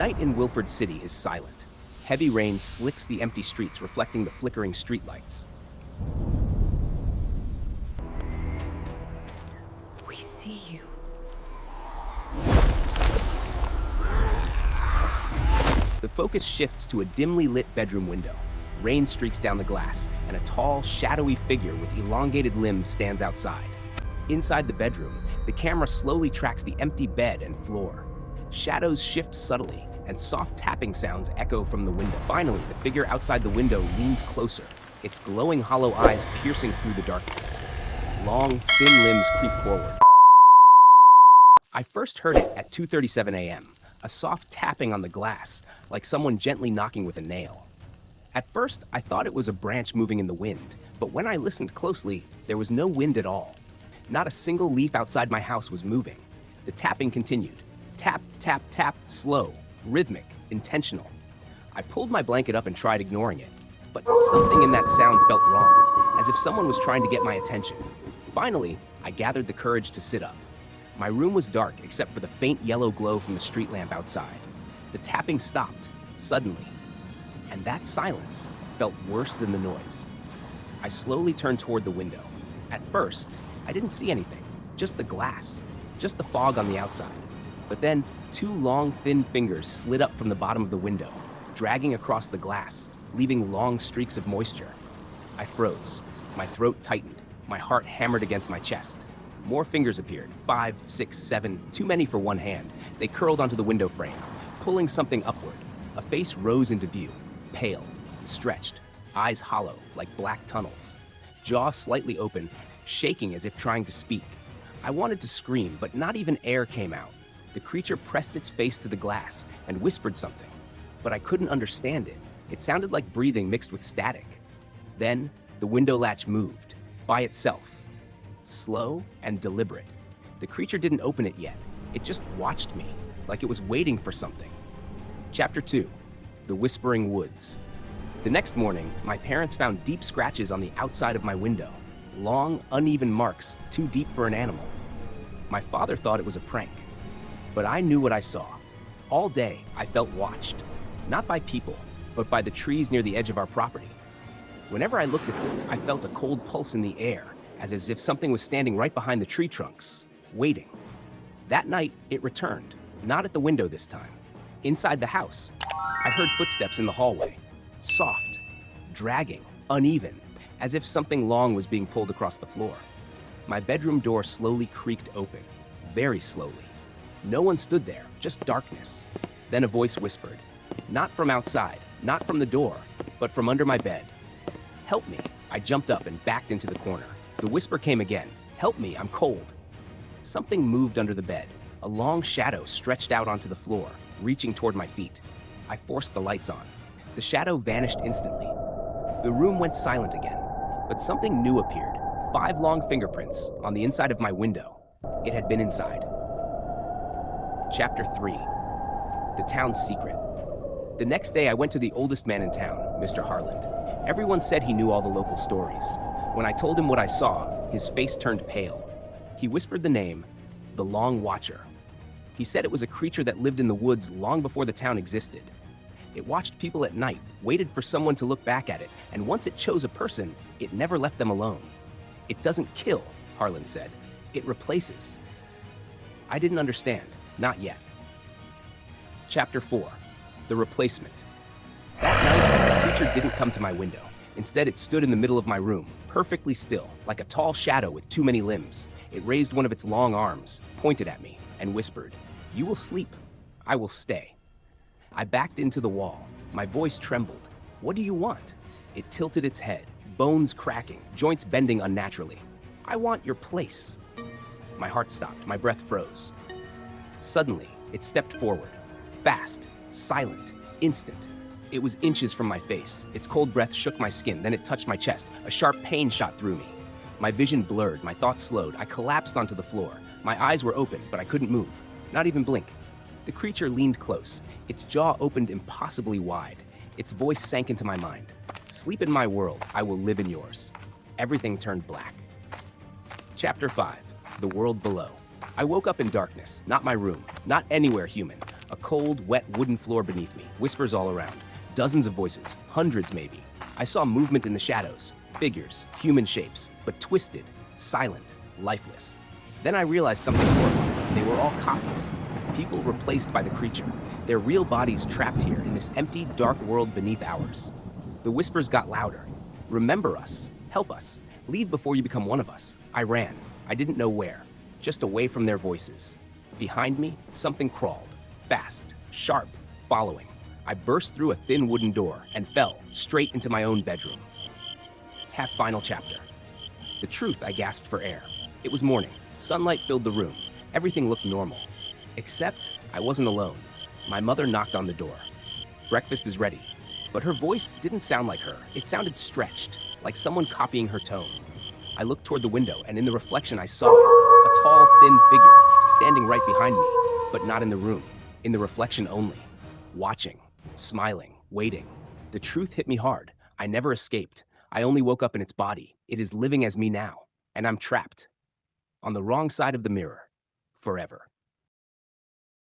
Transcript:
Night in Wilford City is silent. Heavy rain slicks the empty streets, reflecting the flickering streetlights. We see you. The focus shifts to a dimly lit bedroom window. Rain streaks down the glass, and a tall, shadowy figure with elongated limbs stands outside. Inside the bedroom, the camera slowly tracks the empty bed and floor. Shadows shift subtly, and soft tapping sounds echo from the window. Finally, the figure outside the window leans closer, its glowing hollow eyes piercing through the darkness. Long, thin limbs creep forward. I first heard it at 2:37 a.m., a soft tapping on the glass, like someone gently knocking with a nail. At first, I thought it was a branch moving in the wind, but when I listened closely, there was no wind at all. Not a single leaf outside my house was moving. The tapping continued. Tap, tap, tap, slow, rhythmic, intentional. I pulled my blanket up and tried ignoring it, but something in that sound felt wrong, as if someone was trying to get my attention. Finally, I gathered the courage to sit up. My room was dark except for the faint yellow glow from the street lamp outside. The tapping stopped, suddenly, and that silence felt worse than the noise. I slowly turned toward the window. At first, I didn't see anything, just the glass, just the fog on the outside. But then, two long, thin fingers slid up from the bottom of the window, dragging across the glass, leaving long streaks of moisture. I froze. My throat tightened. My heart hammered against my chest. More fingers appeared, 5, 6, 7, too many for one hand. They curled onto the window frame, pulling something upward. A face rose into view, pale, stretched, eyes hollow like black tunnels, jaw slightly open, shaking as if trying to speak. I wanted to scream, but not even air came out. The creature pressed its face to the glass and whispered something, but I couldn't understand it. It sounded like breathing mixed with static. Then, the window latch moved, by itself, slow and deliberate. The creature didn't open it yet. It just watched me, like it was waiting for something. Chapter 2. The Whispering Woods. The next morning, my parents found deep scratches on the outside of my window. Long, uneven marks, too deep for an animal. My father thought it was a prank. But I knew what I saw. All day, I felt watched. Not by people, but by the trees near the edge of our property. Whenever I looked at them, I felt a cold pulse in the air, as if something was standing right behind the tree trunks, waiting. That night, it returned, not at the window this time. Inside the house, I heard footsteps in the hallway. Soft, dragging, uneven, as if something long was being pulled across the floor. My bedroom door slowly creaked open, very slowly. No one stood there, just darkness. Then a voice whispered, not from outside, not from the door, but from under my bed. Help me. I jumped up and backed into the corner. The whisper came again. Help me, I'm cold. Something moved under the bed. A long shadow stretched out onto the floor, reaching toward my feet. I forced the lights on. The shadow vanished instantly. The room went silent again, but something new appeared. 5 long fingerprints on the inside of my window. It had been inside. Chapter 3. The Town's Secret. The next day, I went to the oldest man in town, Mr. Harland. Everyone said he knew all the local stories. When I told him what I saw, his face turned pale. He whispered the name, the Long Watcher. He said it was a creature that lived in the woods long before the town existed. It watched people at night, waited for someone to look back at it, and once it chose a person, it never left them alone. It doesn't kill, Harland said. It replaces. I didn't understand. Not yet. Chapter 4. The Replacement. That night, the creature didn't come to my window. Instead, it stood in the middle of my room, perfectly still, like a tall shadow with too many limbs. It raised one of its long arms, pointed at me, and whispered, "You will sleep. I will stay." I backed into the wall. My voice trembled. "What do you want?" It tilted its head, bones cracking, joints bending unnaturally. "I want your place." My heart stopped. My breath froze. Suddenly, it stepped forward. Fast, silent, instant. It was inches from my face. Its cold breath shook my skin, then it touched my chest. A sharp pain shot through me. My vision blurred, my thoughts slowed. I collapsed onto the floor. My eyes were open, but I couldn't move, not even blink. The creature leaned close. Its jaw opened impossibly wide. Its voice sank into my mind. "Sleep in my world, I will live in yours." Everything turned black. Chapter 5. The World Below. I woke up in darkness, not my room, not anywhere human. A cold, wet wooden floor beneath me, whispers all around. Dozens of voices, hundreds maybe. I saw movement in the shadows, figures, human shapes, but twisted, silent, lifeless. Then I realized something horrifying. They were all copies. People replaced by the creature. Their real bodies trapped here in this empty, dark world beneath ours. The whispers got louder. Remember us. Help us. Leave before you become one of us. I ran. I didn't know where. Just away from their voices. Behind me, something crawled. Fast, sharp, following. I burst through a thin wooden door and fell straight into my own bedroom. Final chapter. The truth, I gasped for air. It was morning. Sunlight filled the room. Everything looked normal. Except I wasn't alone. My mother knocked on the door. Breakfast is ready. But her voice didn't sound like her. It sounded stretched, like someone copying her tone. I looked toward the window, and in the reflection I saw a tall, thin figure standing right behind me, but not in the room, in the reflection only. Watching, smiling, waiting. The truth hit me hard. I never escaped. I only woke up in its body. It is living as me now, and I'm trapped on the wrong side of the mirror forever.